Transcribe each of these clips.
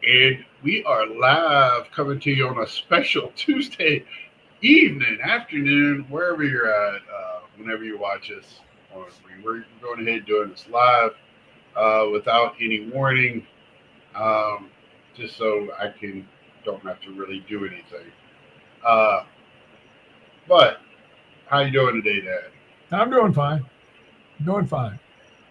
And we are live coming to you on a special Tuesday evening, afternoon, wherever you're at, whenever you watch us. We're going ahead and doing this live without any warning, um, just so I don't have to really do anything. Uh, but how you doing today, Dad? I'm doing fine. Doing fine.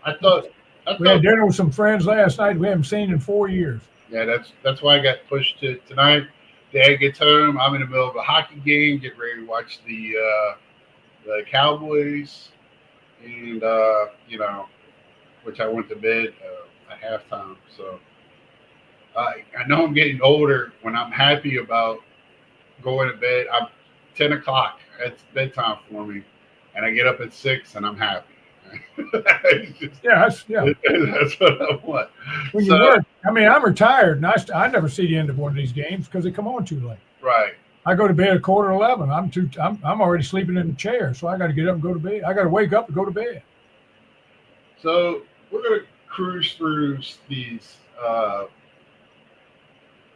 I thought, I We had thought, dinner with some friends last night we haven't seen in 4 years. yeah, that's why I got pushed to tonight. Dad gets home. I'm in the middle of a hockey game, getting ready to watch the Cowboys, and which I went to bed at halftime. So I know I'm getting older. When I'm happy about going to bed, I'm 10 o'clock. It's bedtime for me, and I get up at 6, and I'm happy. It's just- Yeah. that's what I want. When you So work, I mean, I'm retired, and I never see the end of one of these games because they come on too late. right. I go to bed at 11:15. I'm already sleeping in the chair, so I got to get up and go to bed. I got to wake up and go to bed. So we're gonna cruise through these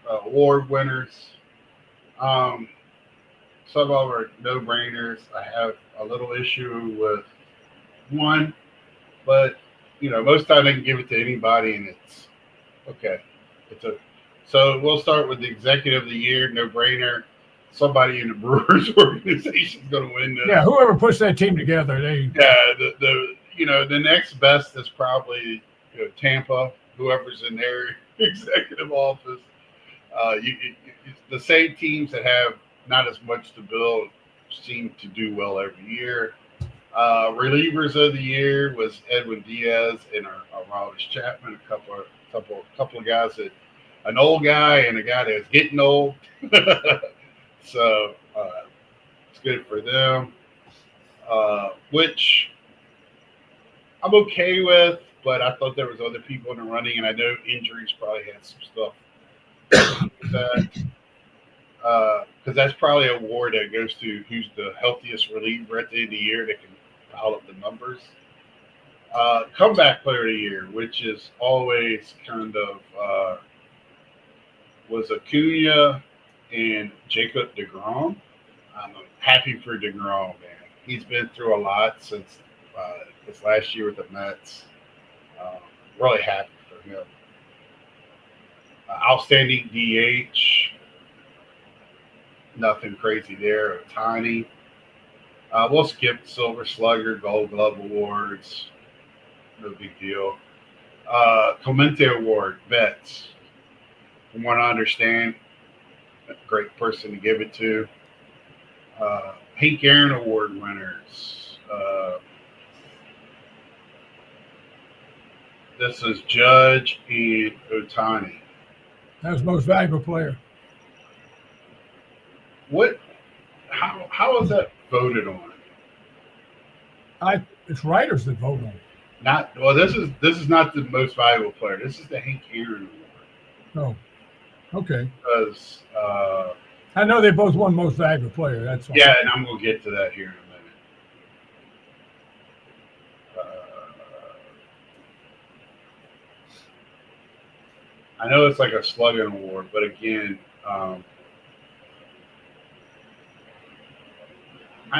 award winners. Um, some of them are no brainers. I have a little issue with one, but most times I can give it to anybody, and it's okay. It's a so we'll start with the executive of the year, no brainer. Somebody in the Brewers organization is going to win this. Yeah, whoever puts that team together, Yeah, the next best is probably Tampa, whoever's in their executive office. The same teams that have not as much to build seem to do well every year. Relievers of the year was Edwin Diaz and Aroldis Chapman, a couple of guys that an old guy and a guy that's getting old. So it's good for them. Which I'm okay with, but I thought there was other people in the running, and I know injuries probably had some stuff with that. Because that's probably a award that goes to who's the healthiest reliever at the end of the year that can pile up the numbers. Comeback player of the year, which is always kind of was Acuna and Jacob DeGrom. I'm happy for DeGrom, man. He's been through a lot since his last year with the Mets. Um, really happy for him. Outstanding DH. Nothing crazy there. Tiny. We'll skip Silver Slugger, Gold Glove Awards. No big deal. Clemente Award, Vets. From what I understand, a great person to give it to. Hank Aaron Award winners. This is Judge and Otani. that was most valuable player. What? How is that voted on? It's writers that vote on it. Not well. This is not the most valuable player. This is the Hank Aaron Award Oh, okay. because I know they both won most valuable player. That's all. yeah, and I'm gonna get to that here in a minute. I know it's like a slugging award, but again, I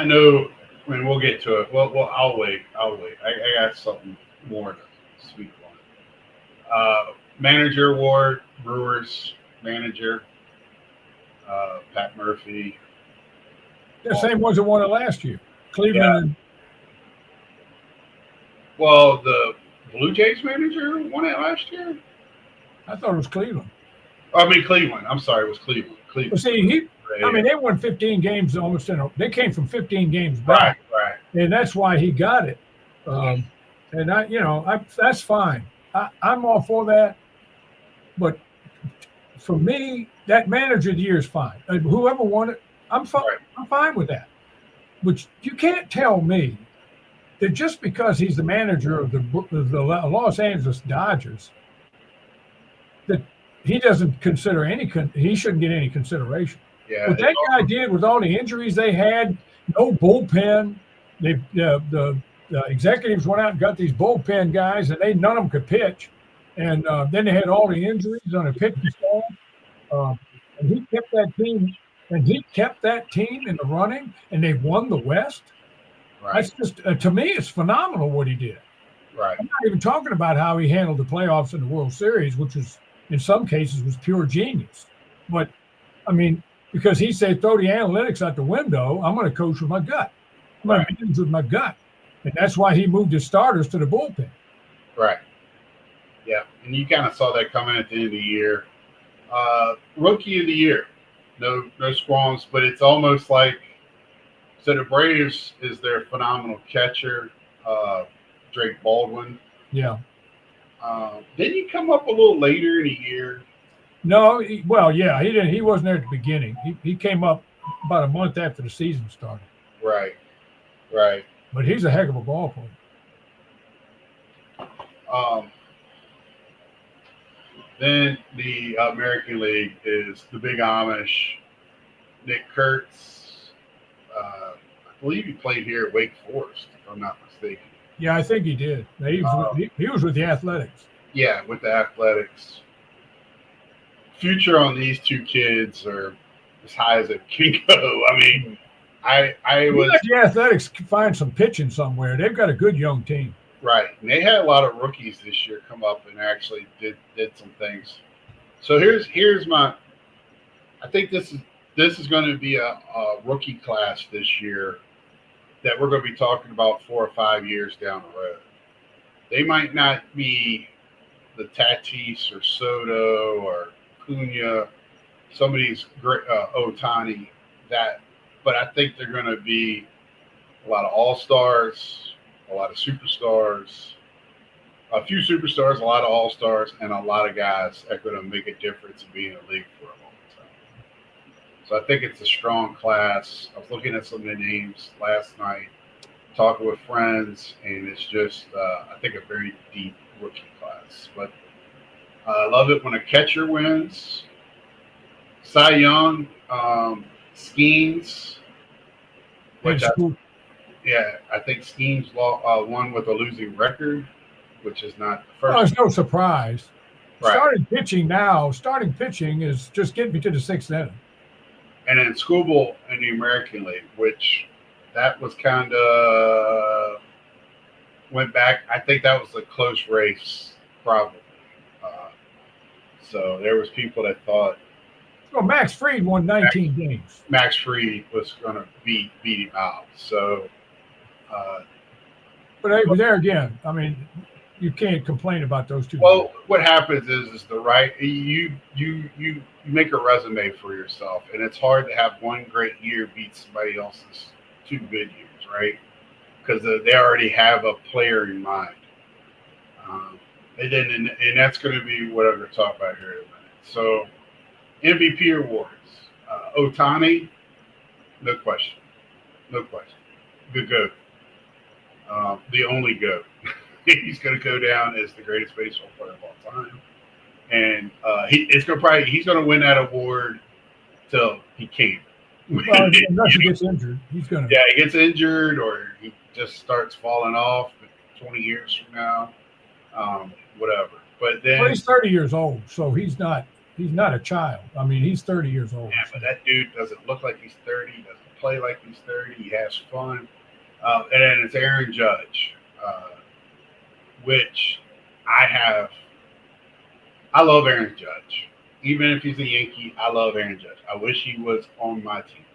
know. I mean, we'll get to it. Well, I'll wait. I got something more to speak on. Manager award, Brewers manager, Pat Murphy. The same ones that won it last year. Cleveland. Well, the Blue Jays manager won it last year. I thought it was Cleveland. I mean, Cleveland. I'm sorry, it was Cleveland. But Cleveland. see, they won 15 games almost they came from 15 games back. Right. And that's why he got it. And that's fine. I'm all for that. But for me, that manager of the year is fine. Whoever won it, I'm fine. Right. I'm fine with that. But you can't tell me that just because he's the manager of the Los Angeles Dodgers, that he doesn't consider he shouldn't get any consideration. Yeah. What that guy did with all the injuries they had, no bullpen. The executives went out and got these bullpen guys, and none of them could pitch. And then they had all the injuries on the pitching staff. And he kept that team, in the running, and they won the West. Right. That's just to me, it's phenomenal what he did. Right. I'm not even talking about how he handled the playoffs and the World Series, which was in some cases was pure genius. But I mean, because he said, throw the analytics out the window, I'm going to coach with my gut. I'm going to manage with my gut, and that's why he moved his starters to the bullpen. Right. Yeah, and you kind of saw that coming at the end of the year. Rookie of the year, no squalms, but it's almost like, so the Braves is their phenomenal catcher, Drake Baldwin. Yeah. Didn't he come up a little later in the year? No, he didn't. He wasn't there at the beginning. He came up about a month after the season started. Right. But he's a heck of a ball player. Then the American League is the Big Amish, Nick Kurtz. I believe he played here at Wake Forest, if I'm not mistaken. Yeah, I think he did. He was with the Athletics. Yeah, with the Athletics. Future on these two kids are as high as it can go. I mean, I was let the Athletics find some pitching somewhere. They've got a good young team. Right. And they had a lot of rookies this year come up and actually did some things. So here's my I think this is going to be a rookie class this year that we're going to be talking about 4 or 5 years down the road. They might not be the Tatis or Soto or Cunha, some of these great Ohtani, but I think they're going to be a lot of all-stars, a lot of superstars, a few superstars, a lot of all-stars, and a lot of guys that are going to make a difference in being in the league for a long time. So I think it's a strong class. I was looking at some of the names last night, talking with friends, and it's just, I think, a very deep rookie class. But I love it when a catcher wins. Cy Young, Skeens, which I think Skeens won with a losing record, which is not the first. Well, it's no surprise. Right. Starting pitching is just getting me to the 6th inning. And then Skubal in the American League, which that was kind of went back. I think that was a close race, probably. So there was people that thought. Well, Max Fried won 19 games. Max Fried was going to beat him out. So. But there again, I mean, you can't complain about those two. Well, what happens is the right you make a resume for yourself, and it's hard to have one great year beat somebody else's 2 good years, right? Because they already have a player in mind, and that's going to be what I'm going to talk about here in a minute. So, MVP awards, Ohtani, no question, good goat, the only goat. He's going to go down as the greatest baseball player of all time, and he's going to win that award till he can't. Well, unless he gets injured, he's going to. Yeah, he gets injured or he just starts falling off 20 years from now, whatever. But then he's 30 years old, so he's not a child. I mean, he's 30 years old. Yeah, but that dude doesn't look like he's 30. Doesn't play like he's 30. He has fun. And then it's Aaron Judge. Which I love Aaron Judge. Even if he's a Yankee, I love Aaron Judge. I wish he was on my team.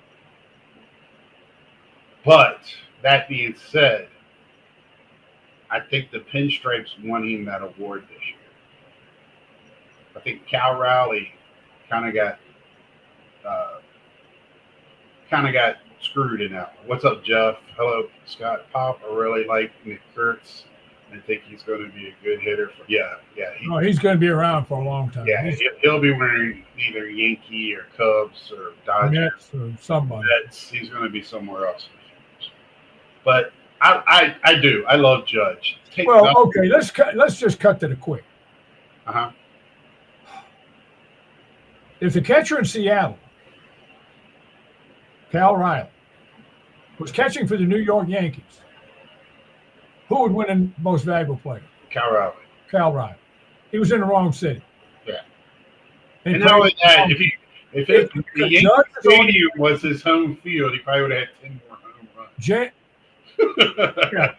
But that being said, I think the Pinstripes won him that award this year. I think Cal Raleigh kind of got screwed in that one. What's up, Jeff? Hello, Scott Pop. I really like Nick Kurtz. I think he's going to be a good hitter. He's going to be around for a long time. Yeah, he'll be wearing either Yankee or Cubs or Dodgers or somebody. He's going to be somewhere else. But I do. I love Judge. Okay, let's just cut to the quick. Uh-huh. If the catcher in Seattle, Cal Raleigh, was catching for the New York Yankees, who would win the most valuable player? Cal Raleigh. Cal Raleigh. He was in the wrong city. Yeah. And And not only that, if the Yankee Judge is only- Stadium was his home field, he probably would have had 10 more home runs. Yeah.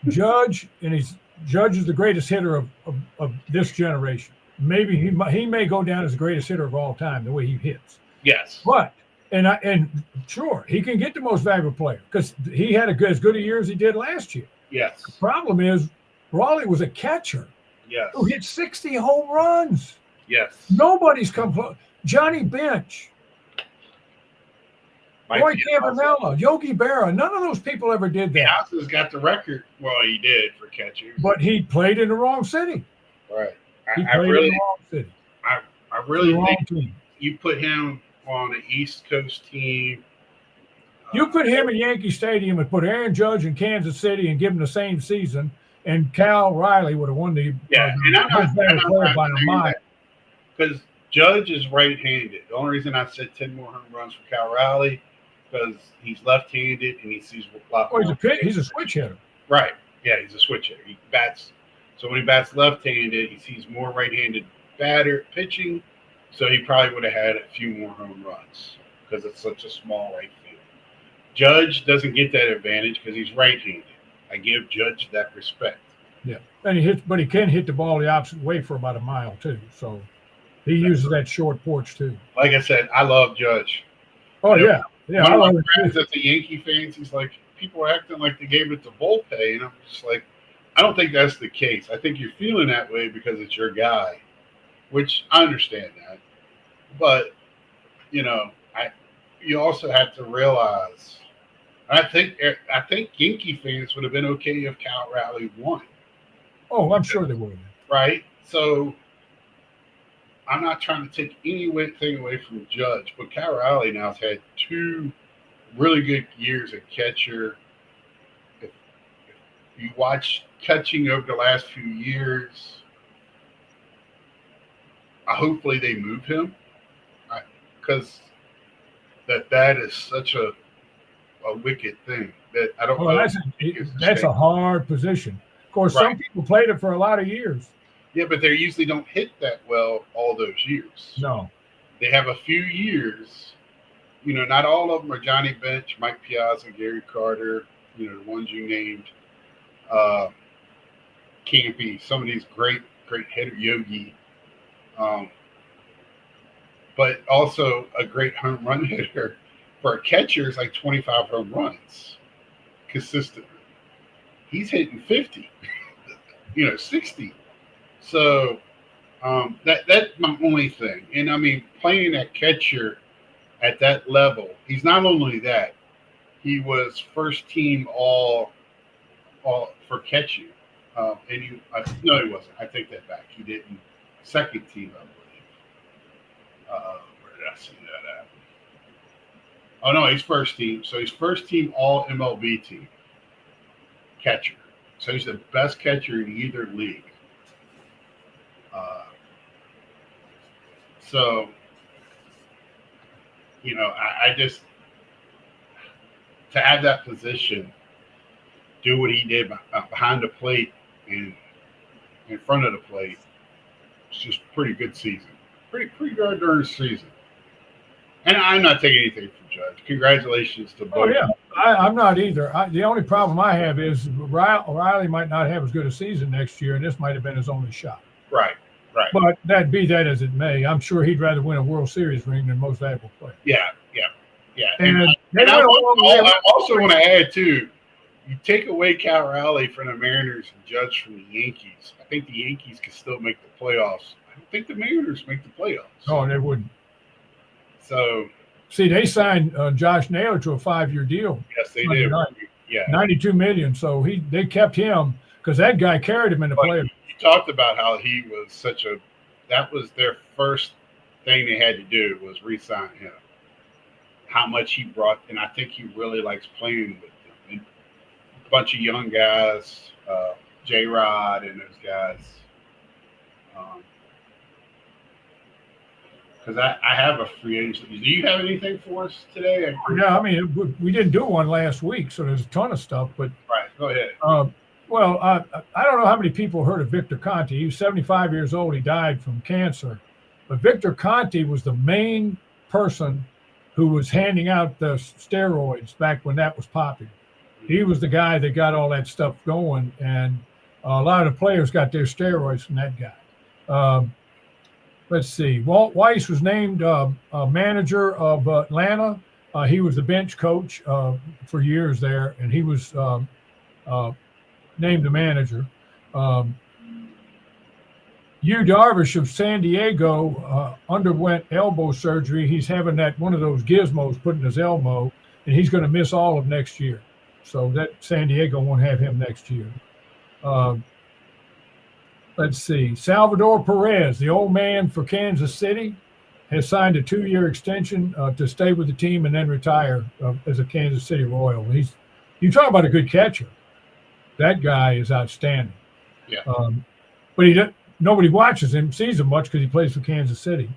Judge is the greatest hitter of this generation. Maybe he may go down as the greatest hitter of all time, the way he hits. Yes. But and sure, he can get the most valuable player because he had as good a year as he did last year. Yes. The problem is Raleigh was a catcher Yes. who hit 60 home runs. Yes. Nobody's come close. Johnny Bench, Roy Campanella, Yogi Berra, none of those people ever did that. Piazza's got the record. Well, he did for catchers. But he played in the wrong city. Right. He I played really, in the wrong city. I really The wrong think team. you put him on an East Coast team. You put him in Yankee Stadium and put Aaron Judge in Kansas City and give him the same season, and Cal Riley would have won the And I'm not player by a mile. because Judge is right-handed. The only reason I said 10 more home runs for Cal Riley because he's left-handed and he sees a lot more. He's a switch hitter. Right. Yeah, he's a switch hitter. He bats. So when he bats left-handed, he sees more right-handed batter pitching. So he probably would have had a few more home runs because it's such a small right field. Judge doesn't get that advantage because he's right-handed. I give Judge that respect. Yeah, and he can hit the ball the opposite way for about a mile too. So he uses that short porch too. Like I said, I love Judge. Oh yeah. One I of love my it friends too. that's a Yankee fans, he's like, people are acting like they gave it to Volpe, and I'm just like, I don't think that's the case. I think you're feeling that way because it's your guy, which I understand that. But you also have to realize, I think Yankee fans would have been okay if Cal Riley won, Oh, I'm sure they would. right? So I'm not trying to take anything away from Judge, but Cal Riley now has had 2 really good years at catcher. If you watch catching over the last few years, hopefully they move him because that is such a wicked thing that I don't Well, know. that's a hard position. Of course, some people played it for a lot of years. Yeah, but they usually don't hit that well all those years. No. They have a few years. Not all of them are Johnny Bench, Mike Piazza, Gary Carter, the ones you named. Campy, some of these great hitter, Yogi. But also a great home run hitter. For a catcher, it's like 25 home runs consistently. He's hitting 50, 60. So that's my only thing. And I mean, playing at catcher at that level, he's not only that, he was first team all for catching. No, he wasn't. I take that back. He didn't. Second team, I believe. Where did I see that at? Oh no, he's first team. So he's first team all MLB team catcher. So he's the best catcher in either league. I just to have that position, do what he did behind the plate and in front of the plate. It's just pretty good season. Pretty good during the season. And I'm not taking anything from Judge. Congratulations to both. Oh yeah, I'm not either. The only problem I have is Riley might not have as good a season next year, and this might have been his only shot. Right. But that as it may, I'm sure he'd rather win a World Series ring than most valuable player. Yeah. And I also want to add too, you take away Cal Riley from the Mariners and Judge from the Yankees. I think the Yankees can still make the playoffs. I don't think the Mariners make the playoffs. Oh, they wouldn't. So see, they signed Josh Naylor to a 5-year deal. Yes, they did. Yeah, $92 million. So they kept him because that guy carried him in the playoffs. You talked about how he was that was their first thing they had to do was re-sign him. How much he brought, and I think he really likes playing with them. And a bunch of young guys, J-Rod and those guys. Because I have a free agent. Do you have anything for us today? Yeah, I mean, we didn't do one last week, so there's a ton of stuff. But right, go ahead. Well, I don't know how many people heard of Victor Conti. He was 75 years old. He died from cancer. But Victor Conti was the main person who was handing out the steroids back when that was popular. He was the guy that got all that stuff going, and a lot of the players got their steroids from that guy. Let's see. Walt Weiss was named manager of Atlanta. He was the bench coach for years there, and he was named the manager. Yu Darvish of San Diego underwent elbow surgery. He's having that one of those gizmos put in his elbow, and he's going to miss all of next year. So that San Diego won't have him next year. Let's see. Salvador Perez, the old man for Kansas City, has signed a 2-year extension to stay with the team and then retire as a Kansas City Royal. You talk about a good catcher. That guy is outstanding. Yeah. But nobody watches him, sees him much because he plays for Kansas City.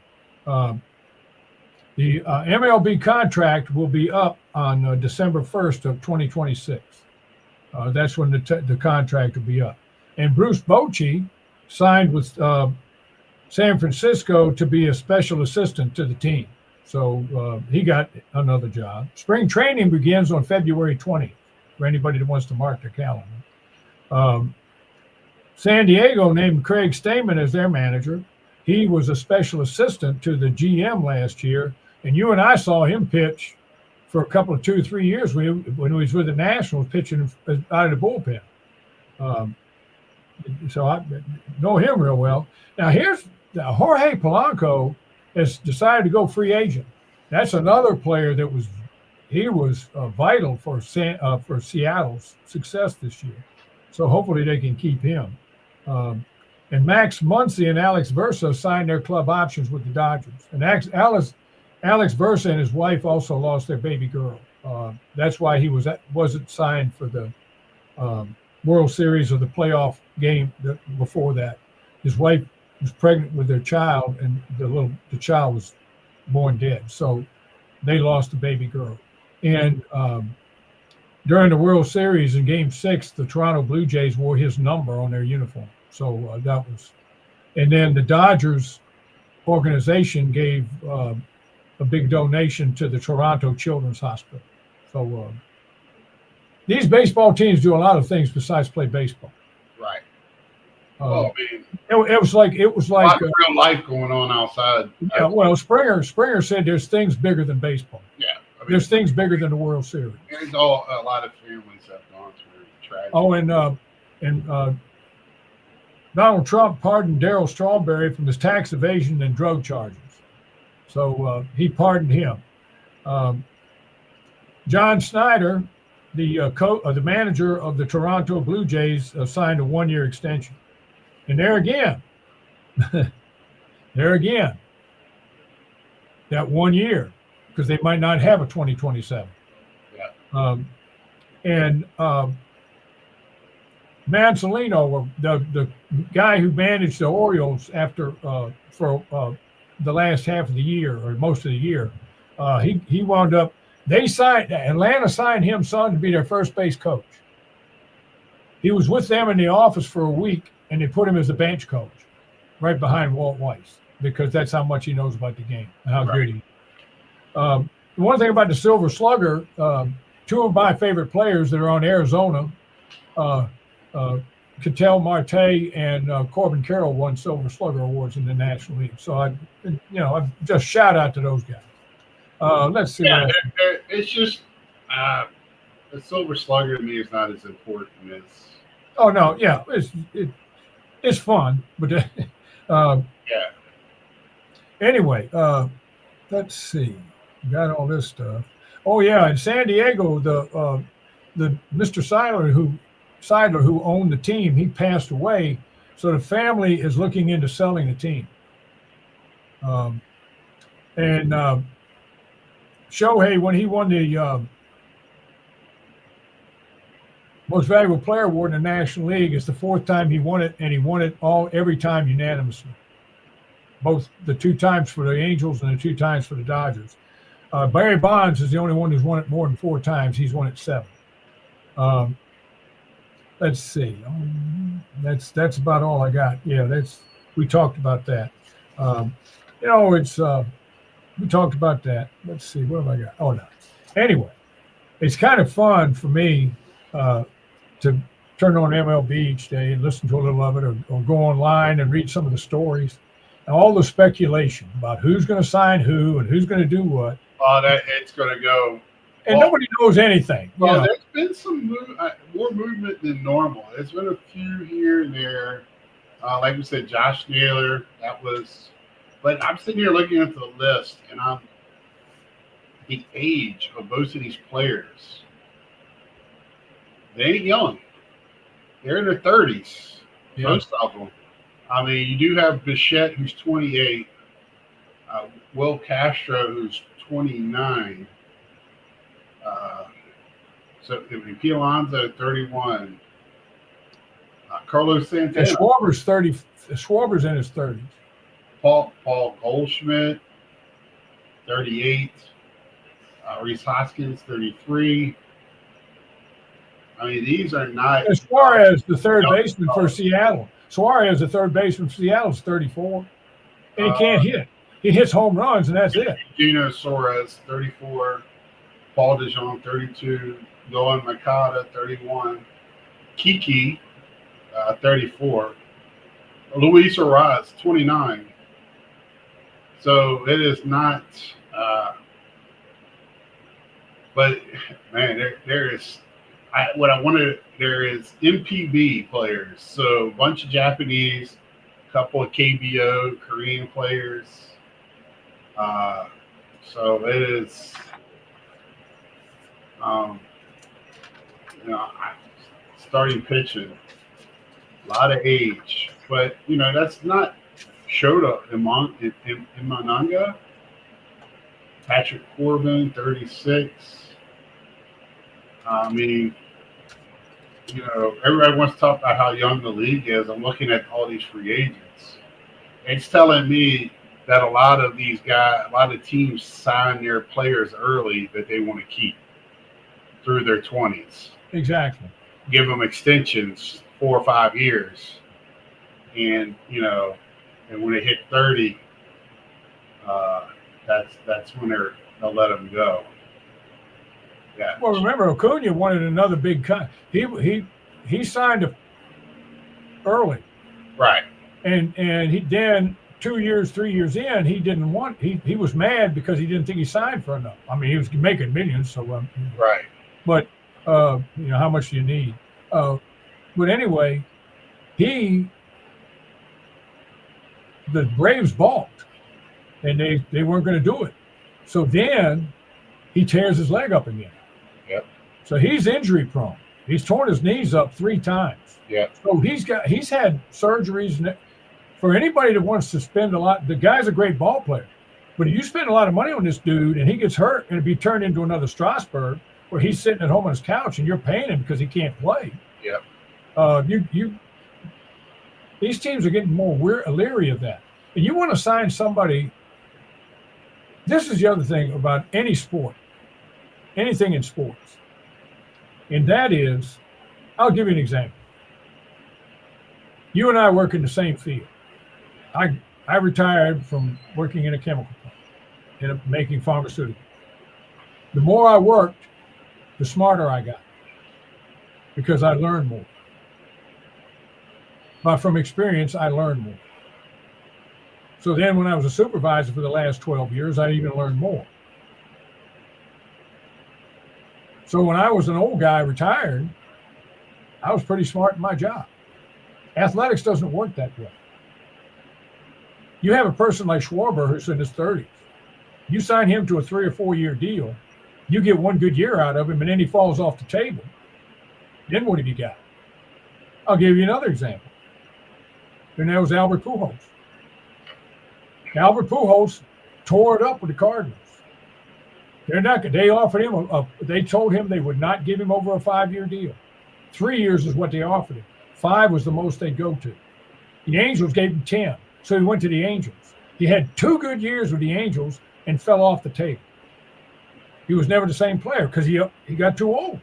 The MLB contract will be up on December 1st of 2026. That's when the contract will be up. And Bruce Bochy signed with San Francisco to be a special assistant to the team. So he got another job. Spring training begins on February 20th for anybody that wants to mark their calendar. San Diego named Craig Stammen as their manager. He was a special assistant to the GM last year, and you and I saw him pitch for a couple of 2 or 3 years when he was with the Nationals pitching out of the bullpen. So I know him real well. Now here's Jorge Polanco has decided to go free agent. That's another player that was vital for Seattle's success this year. So hopefully they can keep him. And Max Muncy and Alex Versa signed their club options with the Dodgers. And Alex Versa and his wife also lost their baby girl. That's why he wasn't signed for the World Series or the playoff game before that. His wife was pregnant with their child, and the child was born dead. So they lost the baby girl. And during the World Series in Game 6, the Toronto Blue Jays wore his number on their uniform. So that was, and then the Dodgers organization gave a big donation to the Toronto Children's Hospital. So these baseball teams do a lot of things besides play baseball. Right. Man. It was like a lot of real life going on outside. Yeah. Well, Springer said there's things bigger than baseball. Yeah. There's things bigger than the World Series. There's a lot of families have gone through tragedy. Oh, and Donald Trump pardoned Darryl Strawberry from his tax evasion and drug charges. So he pardoned him. John Snyder, the manager of the Toronto Blue Jays, signed a 1-year extension. And there again, that 1 year, because they might not have a 2027. Yeah. And Mansolino, the guy who managed the Orioles for the last half of the year or most of the year, he wound up. Atlanta signed him, son, to be their first base coach. He was with them in the office for a week, and they put him as the bench coach, right behind Walt Weiss, because that's how much he knows about the game and how good he is. The one thing about the Silver Slugger, 2 of my favorite players that are on Arizona, Ketel Marte and Corbin Carroll won Silver Slugger awards in the National League. So I just shout out to those guys. Let's see. Yeah, it's just the Silver Slugger to me is not as important as. Oh no, yeah, it's fun, but yeah. Anyway, let's see. Got all this stuff. Oh yeah, in San Diego, the Mr. Seidler who owned the team, he passed away, so the family is looking into selling the team. And Shohei, when he won the Most Valuable Player Award in the National League, it's the 4th time he won it, and he won it every time unanimously. Both the 2 times for the Angels and the 2 times for the Dodgers. Barry Bonds is the only one who's won it more than 4 times. He's won it 7. let's see. That's about all I got. Yeah, we talked about that. Um, it's we talked about that. Let's see, what have I got? Oh no. Anyway, it's kind of fun for me to turn on MLB each day and listen to a little of it, or go online and read some of the stories and all the speculation about who's going to sign who and who's going to do what. That it's going to go. And nobody knows anything. Well, there's been some more movement than normal. There's been a few here and there. Like we said, Josh Naylor, that was. But I'm sitting here looking at the list, and the age of most of these players. They ain't young. They're in their 30s, most of them. I mean, you do have Bichette, who's 28, Will Castro, who's 29. So P. Alonso, 31. Carlos Santana. And Schwarber's 30. Schwarber's in his 30s. Paul Goldschmidt, 38. Rhys Hoskins, 33. I mean, these are not. And Suarez, the third baseman for Seattle. Suarez, the third baseman for Seattle, is 34. And he can't hit. He hits home runs, and that's it. Gino Suarez, 34. Paul DeJong, 32. Yohan Moncada, 31. Kiki, 34. Luis Arraez, 29. So it is not. But man, there is. There is MPB players. So a bunch of Japanese, a couple of KBO Korean players. So it is. Starting pitching, a lot of age, but that's not Shota Imanaga. Patrick Corbin, 36. I mean, everybody wants to talk about how young the league is. I'm looking at all these free agents. It's telling me that a lot of teams sign their players early that they want to keep through their 20s. Exactly. Give them extensions 4 or 5 years. And, and when they hit 30, that's when they'll let them go. Yeah. Well, remember, Acuna wanted another big cut. He signed early. Right. And he then 2 years, 3 years in, he didn't want. He was mad because he didn't think he signed for enough. I mean, he was making millions, so right. But how much do you need? But anyway, the Braves balked, and they weren't going to do it. So then he tears his leg up again. Yep. So he's injury prone. He's torn his knees up 3 times. Yeah. So he's had surgeries. For anybody that wants to spend a lot, the guy's a great ball player. But if you spend a lot of money on this dude and he gets hurt and be turned into another Strasburg, where he's sitting at home on his couch and you're paying him because he can't play. Yeah. These teams are getting more leery of that. And you want to sign somebody. This is the other thing about any sport, anything in sports. And that is, I'll give you an example. You and I work in the same field. I retired from working in a chemical plant, making pharmaceuticals. The more I worked, the smarter I got because I learned more. But from experience, I learned more. So then when I was a supervisor for the last 12 years, I even learned more. So when I was an old guy retired, I was pretty smart in my job. Athletics doesn't work that way. You have a person like Schwarber who's in his 30s. You sign him to a 3 or 4 year deal, you get 1 good year out of him, and then he falls off the table. Then what have you got? I'll give you another example. And that was Albert Pujols. Albert Pujols tore it up with the Cardinals. They offered him they told him they would not give him over a 5-year deal. 3 years is what they offered him. 5 was the most they'd go to. The Angels gave him 10, so he went to the Angels. He had 2 good years with the Angels and fell off the table. He was never the same player because he got too old.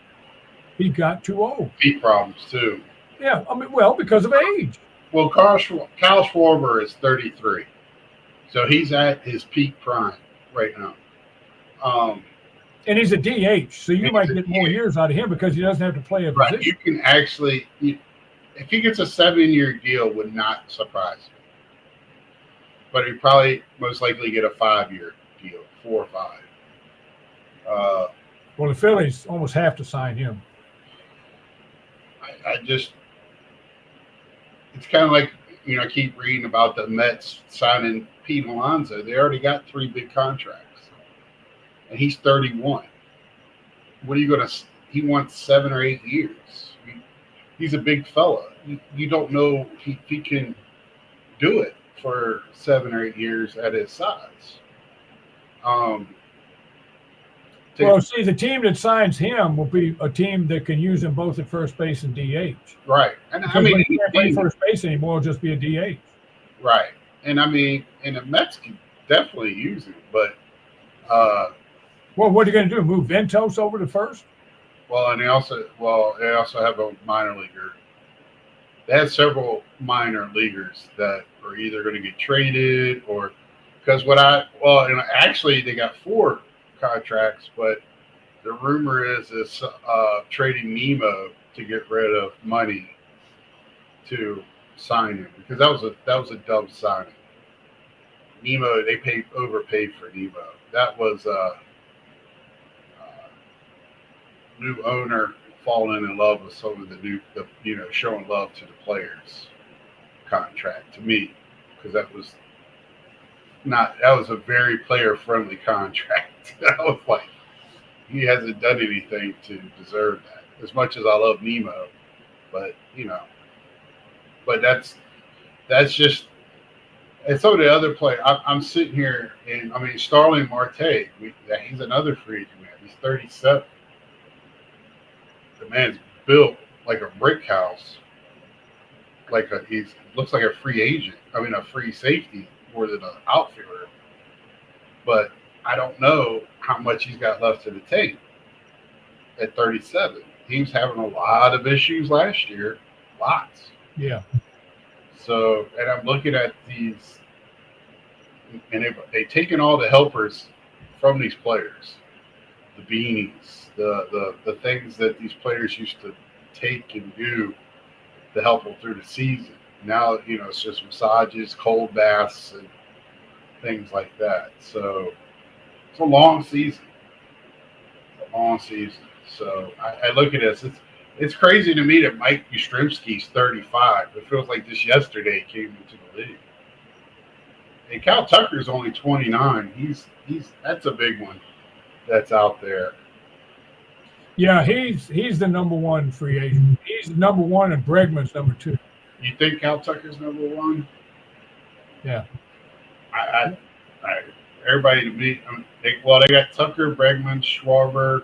He got too old. Feet problems too. Yeah, I mean, well, because of age. Well, Kyle Schwarber is 33, so he's at his peak prime right now. And he's a DH, so you He's might a get more DH. years out of him because he doesn't have to play a Right, position. you can actually, if he gets a 7-year deal, would not surprise me. But he'd probably most likely get a 5-year deal, 4 or 5. Well, the Phillies almost have to sign him. I just, it's kind of like, I keep reading about the Mets signing Pete Alonso. They already got 3 big contracts, and he's 31. What are you going to? He wants 7 or 8 years. He's a big fella. You don't know if he can do it for 7 or 8 years at his size. Well, see, the team that signs him will be a team that can use him both at first base and DH. Right, and Because when he can't play first base anymore, it'll just be a DH. Right, and and the Mets can definitely use him, but well, what are you going to do? Move Ventos over to first? Well, and they also have a minor leaguer. They have several minor leaguers that are either going to get traded or because actually they got 4 contracts, but the rumor is trading Nemo to get rid of money to sign him because that was a dumb signing. Nemo, they overpaid for Nemo. That was new owner falling in love with some of the showing love to the players contract to me because that was a very player friendly contract. I was like, he hasn't done anything to deserve that. As much as I love Nemo, but that's just. And some of the other players, I'm sitting here, and Starling Marte, he's another free agent man. He's 37. The man's built like a brick house. He looks like a free agent. A free safety more than an outfielder. But I don't know how much he's got left in the tank at 37. He was having a lot of issues last year. Lots. Yeah. So, and I'm looking at these, and they've taken all the helpers from these players, the beanies, the things that these players used to take and do to help them through the season. Now, it's just massages, cold baths, and things like that. So it's a long season. So I look at this. It's crazy to me that Mike Yastrzemski's 35. It feels like just yesterday he came into the league. And Cal Tucker's only 29. That's a big one that's out there. Yeah, he's the number 1 free agent. He's number 1 and Bregman's number 2. You think Cal Tucker's number 1? Yeah. Everybody to me, they got Tucker, Bregman, Schwarber,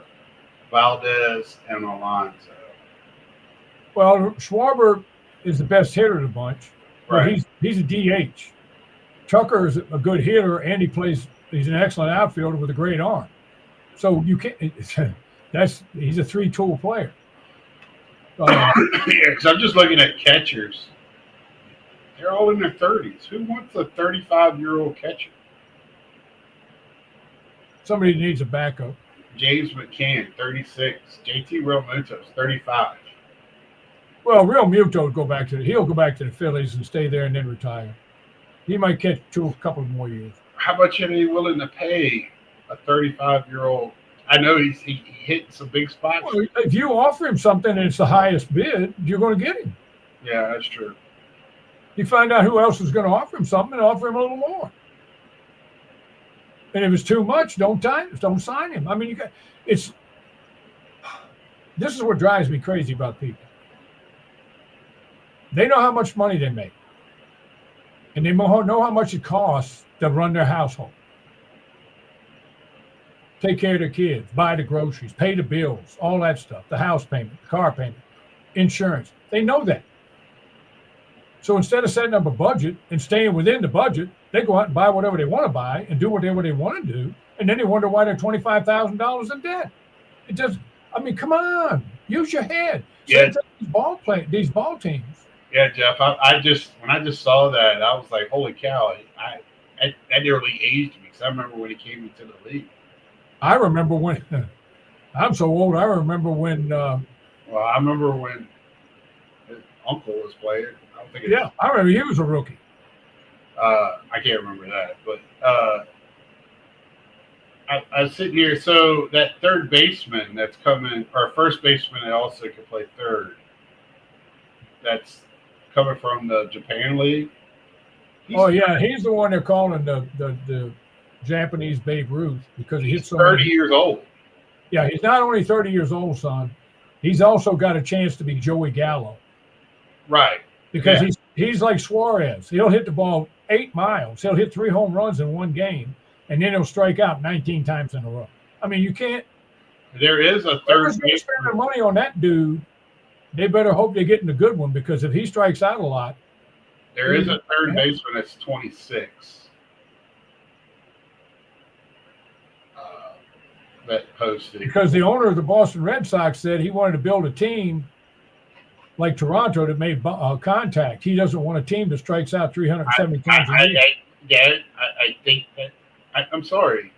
Valdez, and Alonso. Well, Schwarber is the best hitter of the bunch. Right. He's a DH. Tucker is a good hitter, and he's an excellent outfielder with a great arm. So you can't. He's a 3-tool player. Yeah, because I'm just looking at catchers. They're all in their 30s. Who wants a 35-year-old catcher? Somebody needs a backup. James McCann, 36. JT Realmuto's 35. Well, Realmuto he'll go back to the Phillies and stay there and then retire. He might catch a couple more years. How much are they willing to pay a 35-year-old? I know he hit some big spots. Well, if you offer him something and it's the highest bid, you're going to get him. Yeah, that's true. You find out who else is going to offer him something and offer him a little more. And if it's too much, don't sign him. This is what drives me crazy about people. They know how much money they make. And they know how much it costs to run their household. Take care of their kids, buy the groceries, pay the bills, all that stuff, the house payment, the car payment, insurance. They know that. So instead of setting up a budget and staying within the budget, they go out and buy whatever they want to buy and do whatever they want to do. And then they wonder why they're $25,000 in debt. Come on. Use your head. Yeah. Same thing, these ball teams. Yeah, Jeff. I just when I just saw that, I was like, "Holy cow!" That nearly aged me because I remember when he came into the league. I remember when I'm so old. I remember when. Well, I remember when his uncle was playing. I don't think. Yeah, I remember he was a rookie. I can't remember that, but I was sitting here. So that third baseman that's coming, or first baseman that also can play third. That's coming from the Japan League. He's the one they're calling the Japanese Babe Ruth because he hits so 30 years old. Yeah, he's not only 30 years old, son. He's also got a chance to be Joey Gallo. Right. Because he's like Suarez. He'll hit the ball 8 miles. He'll hit 3 home runs in one game, and then he'll strike out 19 times in a row. I mean, you can't. There is a third baseman. Spending money on that dude, they better hope they're getting a good one because if he strikes out a lot. There is a third baseman that's 26. That posted. Because the owner of the Boston Red Sox said he wanted to build a team like Toronto that made contact. He doesn't want a team that strikes out 370 times a year. I think that. I'm sorry.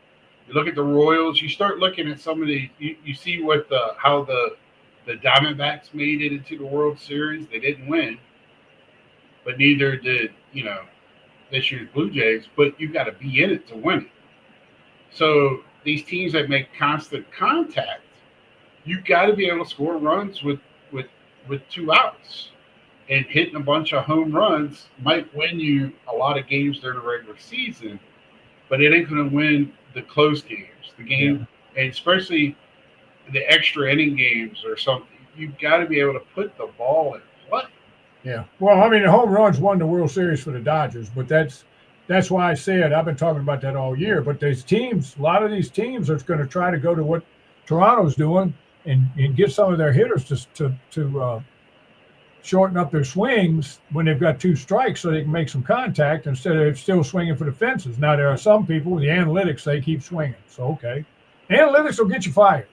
You look at the Royals. You start looking at some of the. You see what how the Diamondbacks made it into the World Series. They didn't win, but neither did this year's Blue Jays. But you've got to be in it to win it. So these teams that make constant contact, you've got to be able to score runs with 2 outs, and hitting a bunch of home runs might win you a lot of games during the regular season, but it ain't going to win the close games, and especially the extra inning games or something. You've got to be able to put the ball in play. Yeah. Well, I mean, the home runs won the World Series for the Dodgers, but that's why I said I've been talking about that all year. But there's teams, a lot of these teams are going to try to go to what Toronto's doing and get some of their hitters to shorten up their swings when they've got 2 strikes so they can make some contact instead of still swinging for the fences. Now, there are some people, the analytics say keep swinging. So, okay. Analytics will get you fired.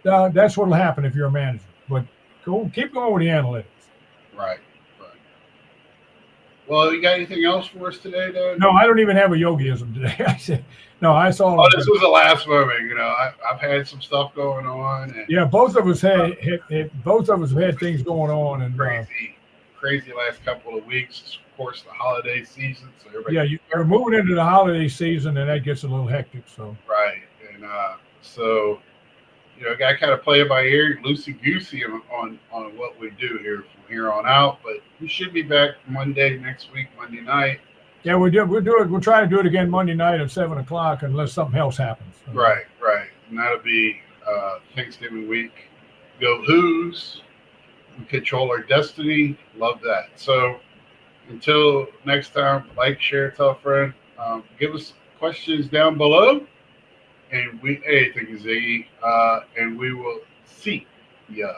That's what will happen if you're a manager. But keep going with the analytics. Right. Well, you got anything else for us today, Doug? No, I don't even have a yogiism today. I said, no, I saw. Oh, this was the last moment. I've had some stuff going on. And yeah, both of us have had things going on, and crazy last couple of weeks. Of course, the holiday season. So you're moving into the holiday season, and that gets a little hectic. So right, and I got to kind of play it by ear, loosey goosey on what we do here from here on out. But we should be back Monday next week, Monday night. Yeah, we'll do it. We'll try to do it again Monday night at 7:00 unless something else happens. Right. And that'll be Thanksgiving week. Go Who's. We control our destiny. Love that. So until next time, like, share, tell a friend. Give us questions down below. And thank you, Ziggy. And we will see ya.